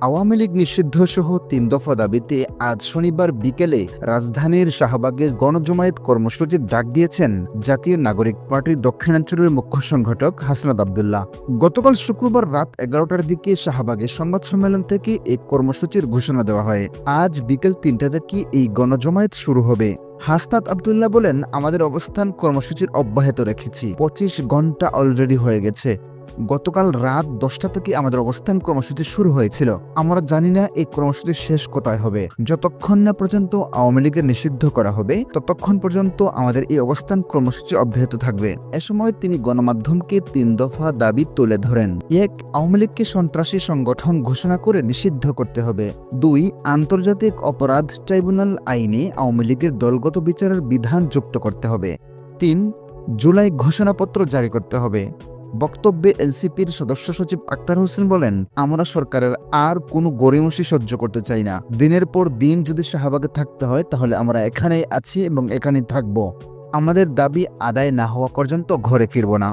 আওয়ামী লীগ নিষিদ্ধ সহ ৩ দফা দাবিতে আজ শনিবার বিকেলে রাজধানীর শাহবাগে গণজমায়েত কর্মসূচির ডাক দিয়েছেন জাতীয় নাগরিক পার্টির দক্ষিণাঞ্চলের মুখ্য সংগঠক হাসনাত আব্দুল্লাহ। গতকাল শুক্রবার রাত ১১টার দিকে শাহবাগে সংবাদ সম্মেলন থেকে এই কর্মসূচির ঘোষণা দেওয়া হয়। আজ বিকেল ৩টা থেকে এই গণজমায়েত শুরু হবে। হাসনাত আব্দুল্লাহ বলেন, আমাদের অবস্থান কর্মসূচির অব্যাহত রেখেছি। ২৫ ঘন্টা অলরেডি হয়ে গেছে। গতকাল রাত ১০টা থেকে আমাদের অবস্থান কর্মসূচি শুরু হয়েছিল। আমরা জানি না এই কর্মসূচি শেষ কোথায় হবে। যতক্ষণ না পর্যন্ত আওয়ামী লীগের নিষিদ্ধ করা হবে ততক্ষণ পর্যন্ত আমাদের এই অবস্থান কর্মসূচি অব্যাহত থাকবে। এ সময় তিনি গণমাধ্যমকে ৩ দফা দাবি তুলে ধরেন। ১. আওয়ামী লীগকে সন্ত্রাসী সংগঠন ঘোষণা করে নিষিদ্ধ করতে হবে। ২. আন্তর্জাতিক অপরাধ ট্রাইব্যুনাল আইনে আওয়ামী লীগের দলগত বিচারের বিধান যুক্ত করতে হবে। ৩. জুলাই ঘোষণাপত্র জারি করতে হবে। বক্তব্যে এনসিপির সদস্য সচিব আক্তার হোসেন বলেন, আমরা সরকারের আর কোনো গড়িমসি সহ্য করতে চাই না। দিনের পর দিন যদি শাহবাগে থাকতে হয় তাহলে আমরা এখানেই আছি এবং এখানেই থাকব। আমাদের দাবি আদায় না হওয়া পর্যন্ত ঘরে ফিরব না।